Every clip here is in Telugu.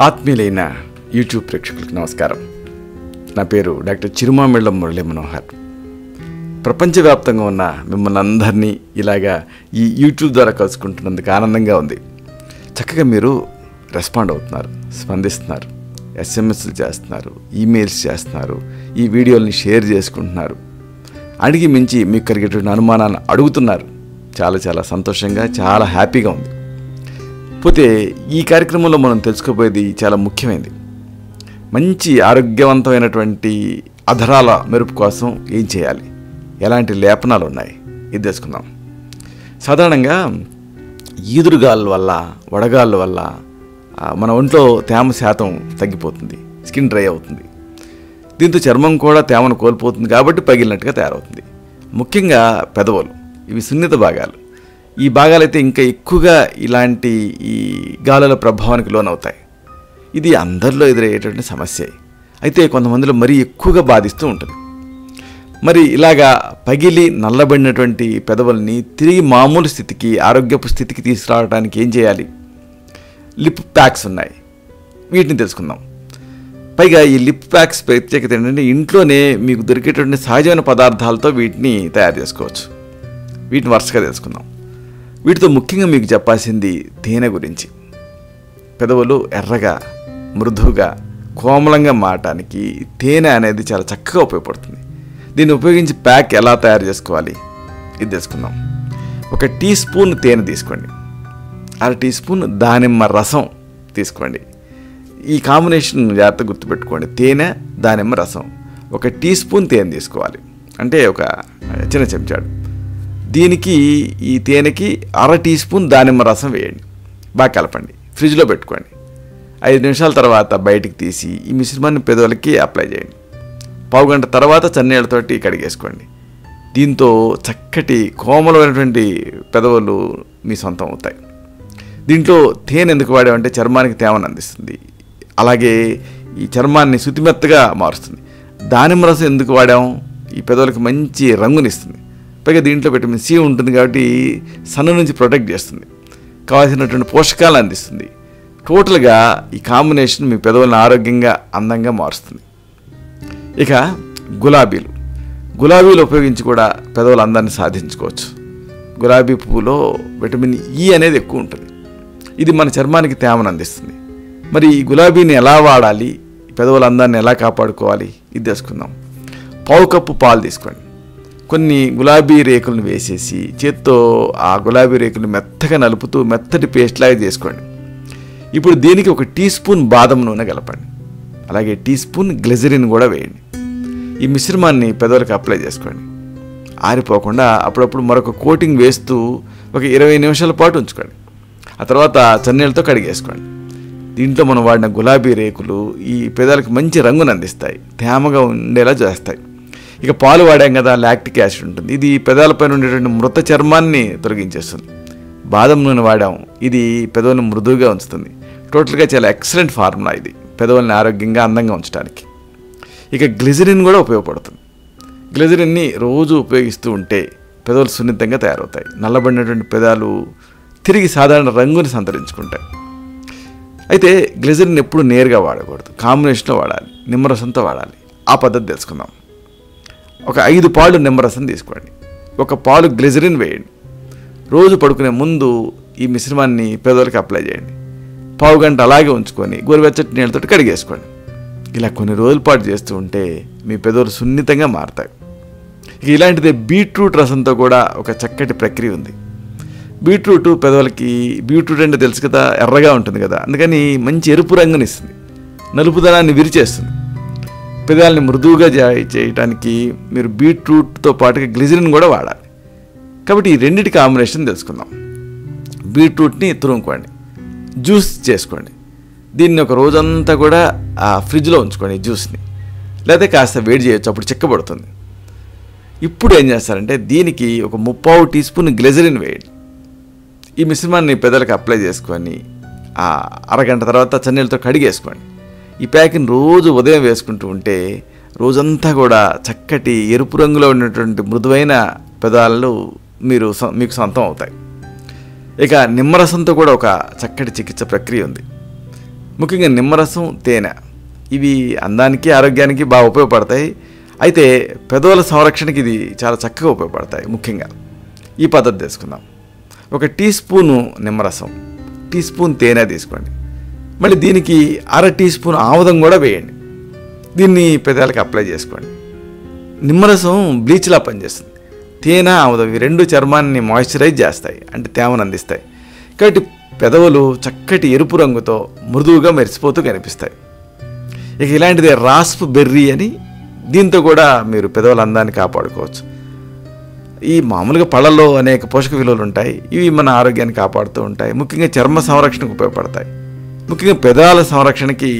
ఆత్మీయులైన యూట్యూబ్ ప్రేక్షకులకు నమస్కారం. నా పేరు డాక్టర్ చిరుమామిళ్ళ మురళి మనోహర్. ప్రపంచవ్యాప్తంగా ఉన్న మిమ్మల్ని అందరినీ ఇలాగా ఈ యూట్యూబ్ ద్వారా కలుసుకుంటున్నందుకు ఆనందంగా ఉంది. చక్కగా మీరు రెస్పాండ్ అవుతున్నారు, స్పందిస్తున్నారు, ఎస్ఎంఎస్లు చేస్తున్నారు, ఈమెయిల్స్ చేస్తున్నారు, ఈ వీడియోల్ని షేర్ చేసుకుంటున్నారు. అడిగి మించి మీకు కలిగేటువంటి అనుమానాన్ని అడుగుతున్నారు. చాలా చాలా సంతోషంగా, చాలా హ్యాపీగా ఉంది. పోతే ఈ కార్యక్రమంలో మనం తెలుసుకోబోయేది చాలా ముఖ్యమైనది. మంచి ఆరోగ్యవంతమైనటువంటి అధరాల మెరుపు కోసం ఏం చేయాలి, ఎలాంటి లేపనాలు ఉన్నాయి, ఇది తెలుసుకుందాం. సాధారణంగా ఈదురుగాళ్ళ వల్ల, వడగాళ్ళ వల్ల మన ఒంట్లో తేమ శాతం తగ్గిపోతుంది, స్కిన్ డ్రై అవుతుంది. దీంతో చర్మం కూడా తేమను కోల్పోతుంది, కాబట్టి పగిలినట్టుగా తయారవుతుంది. ముఖ్యంగా పెదవులు, ఇవి సున్నిత భాగాలు. ఈ భాగాలైతే ఇంకా ఎక్కువగా ఇలాంటి ఈ గాలుల ప్రభావానికి లోనవుతాయి. ఇది అందరిలో ఎదురయ్యేటువంటి సమస్య. అయితే కొంతమందిలో మరీ ఎక్కువగా బాధిస్తూ ఉంటుంది. మరి ఇలాగా పగిలి నల్లబడినటువంటి పెదవుల్ని తిరిగి మామూలు స్థితికి, ఆరోగ్యపు స్థితికి తీసుకురావడానికి ఏం చేయాలి? లిప్ ప్యాక్స్ ఉన్నాయి, వీటిని తెలుసుకుందాం. పైగా ఈ లిప్ ప్యాక్స్ ప్రత్యేకత ఏంటంటే ఇంట్లోనే మీకు దొరికేటువంటి సహజమైన పదార్థాలతో వీటిని తయారు చేసుకోవచ్చు. వీటిని వరుసగా తెలుసుకుందాం. వీటితో ముఖ్యంగా మీకు చెప్పాల్సింది తేనె గురించి. పెదవులు ఎర్రగా, మృదువుగా, కోమలంగా మారటానికి తేనె అనేది చాలా చక్కగా ఉపయోగపడుతుంది. దీన్ని ఉపయోగించి ప్యాక్ ఎలా తయారు చేసుకోవాలి, ఇది తెలుసుకుందాం. 1 టీ స్పూన్ తేనె తీసుకోండి, 1/2 టీ స్పూన్ దానిమ్మ రసం తీసుకోండి. ఈ కాంబినేషన్ జాగ్రత్తగా గుర్తుపెట్టుకోండి. తేనె, దానిమ్మ రసం. 1 టీ స్పూన్ తేనె తీసుకోవాలి, అంటే ఒక చిన్న చెంచాడు. దీనికి, ఈ తేనెకి 1/2 టీ స్పూన్ దానిమ్మ రసం వేయండి, బాగా కలపండి, ఫ్రిడ్జ్లో పెట్టుకోండి. 5 నిమిషాల తర్వాత బయటికి తీసి ఈ మిశ్రమాన్ని పెదవులకి అప్లై చేయండి. పావు గంట తర్వాత చన్నీళ్ళతోటి కడిగేసుకోండి. దీంతో చక్కటి కోమలమైనటువంటి పెదవులు మీ సొంతం అవుతాయి. దీంట్లో తేనె ఎందుకు వాడామంటే చర్మానికి తేమను అందిస్తుంది, అలాగే ఈ చర్మాన్ని శుతిమెత్తగా మారుస్తుంది. దానిమ్మ రసం ఎందుకు వాడాం? ఈ పెదవులకి మంచి రంగునిస్తుంది. పైగా దీంట్లో విటమిన్ సి ఉంటుంది కాబట్టి సన్ నుంచి ప్రొటెక్ట్ చేస్తుంది, కావాల్సినటువంటి పోషకాలు అందిస్తుంది. టోటల్గా ఈ కాంబినేషన్ మీ పెదవులను ఆరోగ్యంగా, అందంగా మారుస్తుంది. ఇక గులాబీలు ఉపయోగించి కూడా పెదవుల అందాన్ని సాధించుకోవచ్చు. గులాబీ పువ్వులో విటమిన్ ఈ అనేది ఎక్కువ ఉంటుంది. ఇది మన చర్మానికి తేమను అందిస్తుంది. మరి ఈ గులాబీని ఎలా వాడాలి, పెదవుల అందాన్ని ఎలా కాపాడుకోవాలి, ఇది తెలుసుకుందాం. పావు కప్పు పాలు తీసుకోండి. కొన్ని గులాబీ రేకులను వేసేసి చేత్తో ఆ గులాబీ రేకులు మెత్తగా నలుపుతూ మెత్తటి పేస్ట్ లాగా చేసుకోండి. ఇప్పుడు దీనికి 1 టీ స్పూన్ బాదం నూనె కలపండి, అలాగే టీ స్పూన్ గ్లిజరిన్ కూడా వేయండి. ఈ మిశ్రమాన్ని పెదవులకు అప్లై చేసుకోండి. ఆరిపోకుండా అప్పుడప్పుడు మరొక కోటింగ్ వేస్తూ ఒక 20 నిమిషాల పాటు ఉంచుకోండి. ఆ తర్వాత చన్నీళ్ళతో కడిగేసుకోండి. దీంట్లో మనం వాడిన గులాబీ రేకులు ఈ పెదాలకు మంచి రంగును అందిస్తాయి, తేమగా ఉండేలా చేస్తాయి. ఇక పాలు వాడాం కదా, లాక్టిక్ యాసిడ్ ఉంటుంది, ఇది పెదాలపైన ఉండేటువంటి మృత చర్మాన్ని తొలగించేస్తుంది. బాదం నూనె వాడాం, ఇది పెదవులను మృదువుగా ఉంచుతుంది. టోటల్గా చాలా ఎక్సలెంట్ ఫార్ములా ఇది, పెదవుల్ని ఆరోగ్యంగా, అందంగా ఉంచడానికి. ఇక గ్లిజరిన్ కూడా ఉపయోగపడుతుంది. గ్లిజరిన్ని రోజు ఉపయోగిస్తూ ఉంటే పెదవులు సున్నితంగా తయారవుతాయి. నల్లబడినటువంటి పెదాలు తిరిగి సాధారణ రంగుని సంతరించుకుంటాయి. అయితే గ్లిజరిన్ ఎప్పుడు నేరుగా వాడకూడదు, కాంబినేషన్లో వాడాలి, నిమ్మరసంతో వాడాలి. ఆ పద్ధతి తెలుసుకుందాం. ఒక 5 పాలు నిమ్మరసం తీసుకోండి, 1 పాలు గ్లిజరిన్ వేయండి. రోజు పడుకునే ముందు ఈ మిశ్రమాన్ని పెదవులకి అప్లై చేయండి. పావు గంట అలాగే ఉంచుకొని గోరువెచ్చటి నీళ్ళతో కడిగేసుకోండి. ఇలా కొన్ని రోజుల పాటు చేస్తూ ఉంటే మీ పెదవులు సున్నితంగా మారుతాయి. ఇలాంటిదే బీట్రూట్ రసంతో కూడా ఒక చక్కటి ప్రక్రియ ఉంది. బీట్రూట్ పెదవులకి, బీట్రూట్ అంటే తెలుసు కదా, ఎర్రగా ఉంటుంది కదా, అందుకని మంచి ఎరుపు రంగునిస్తుంది, నలుపుదనాన్ని విరిచేస్తుంది. పెదాలని మృదువుగా చేయడానికి మీరు బీట్రూట్తో పాటుగా గ్లిజరిన్ కూడా వాడాలి. కాబట్టి ఈ రెండింటి కాంబినేషన్ తెలుసుకుందాం. బీట్రూట్ని తురుముకోండి, జ్యూస్ చేసుకోండి. దీన్ని ఒక రోజంతా కూడా ఫ్రిడ్జ్లో ఉంచుకోండి జ్యూస్ని, లేదా కాస్త వేడి చేయొచ్చు, అప్పుడు చిక్కబడుతుంది. ఇప్పుడు ఏం చేస్తారంటే దీనికి 1/3 టీ స్పూన్ గ్లిజరిన్ వేయండి. ఈ మిశ్రమాన్ని పెదవులకు అప్లై చేసుకొని అరగంట తర్వాత చన్నీళ్ళతో కడిగేసుకోండి. ఈ ప్యాక్ని రోజు ఉదయం వేసుకుంటూ ఉంటే రోజంతా కూడా చక్కటి ఎరుపు రంగులో ఉన్నటువంటి మృదువైన పెదాలు మీకు సొంతం అవుతాయి. ఇక నిమ్మరసంతో కూడా ఒక చక్కటి చికిత్స ప్రక్రియ ఉంది. ముఖ్యంగా నిమ్మరసం, తేనె ఇవి అందానికి ఆరోగ్యానికి బాగా ఉపయోగపడతాయి. అయితే పెదవుల సంరక్షణకి ఇది చాలా చక్కగా ఉపయోగపడతాయి. ముఖ్యంగా ఈ పద్ధతి తీసుకుందాం. 1 టీ స్పూను నిమ్మరసం, టీ స్పూన్ తేనె తీసుకోండి. మళ్ళీ దీనికి 1/2 టీ స్పూన్ ఆముదం కూడా వేయండి. దీన్ని పెదాలకు అప్లై చేసుకోండి. నిమ్మరసం బ్లీచ్లా పనిచేస్తుంది. తేనె, ఆముదం ఇవి 2 చర్మాన్ని మాయిశ్చరైజ్ చేస్తాయి, అంటే తేమను అందిస్తాయి. కాబట్టి పెదవులు చక్కటి ఎరుపు రంగుతో మృదువుగా మెరిసిపోతూ కనిపిస్తాయి. ఇక ఇలాంటిదే రాస్ప్బెర్రీ అని, దీంతో కూడా మీరు పెదవుల అందాన్ని కాపాడుకోవచ్చు. ఈ మామూలుగా పళ్ళల్లో అనేక పోషక విలువలు ఉంటాయి. ఇవి మన ఆరోగ్యాన్ని కాపాడుతూ ఉంటాయి. ముఖ్యంగా చర్మ సంరక్షణకు ఉపయోగపడతాయి. ముఖ్యంగా పెదాల సంరక్షణకి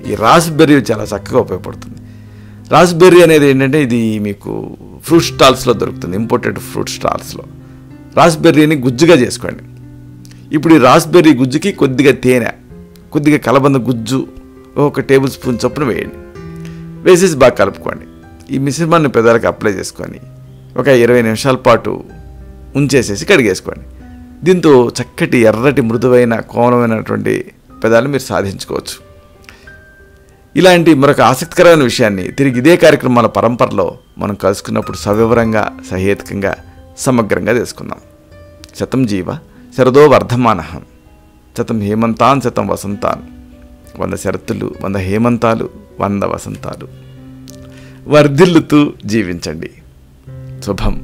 ఈ రాస్ప్బెర్రీ చాలా చక్కగా ఉపయోగపడుతుంది. రాస్ప్బెర్రీ అనేది ఏంటంటే ఇది మీకు ఫ్రూట్ స్టాల్స్లో దొరుకుతుంది, ఇంపోర్టెడ్ ఫ్రూట్ స్టాల్స్లో. రాస్ప్బెర్రీని గుజ్జుగా చేసుకోండి. ఇప్పుడు ఈ రాస్ప్బెర్రీ గుజ్జుకి కొద్దిగా తేనె, కొద్దిగా కలబంద గుజ్జు 1 టేబుల్ స్పూన్ చొప్పున వేయండి. వేసేసి బాగా కలుపుకోండి. ఈ మిశ్రమాన్ని పెదాలకు అప్లై చేసుకొని ఒక 20 నిమిషాల పాటు ఉంచేసేసి కడిగేసుకోండి. దీంతో చక్కటి ఎర్రటి మృదువైన కోమలమైనటువంటి పెదాలు మీరు సాధించుకోవచ్చు. ఇలాంటి మరొక ఆసక్తికరమైన విషయాన్ని తిరిగి ఇదే కార్యక్రమాల పరంపరలో మనం కలుసుకున్నప్పుడు సవివరంగా, సహేతుకంగా, సమగ్రంగా తెలుసుకుందాం. శతం జీవ శరదో వర్ధమానః, శతం హేమంతాన్ శతం వసంతాన్. 100 శరత్తులు, 100 హేమంతాలు, 100 వసంతాలు. వర్ధిల్లుతూ జీవించండి. శుభం.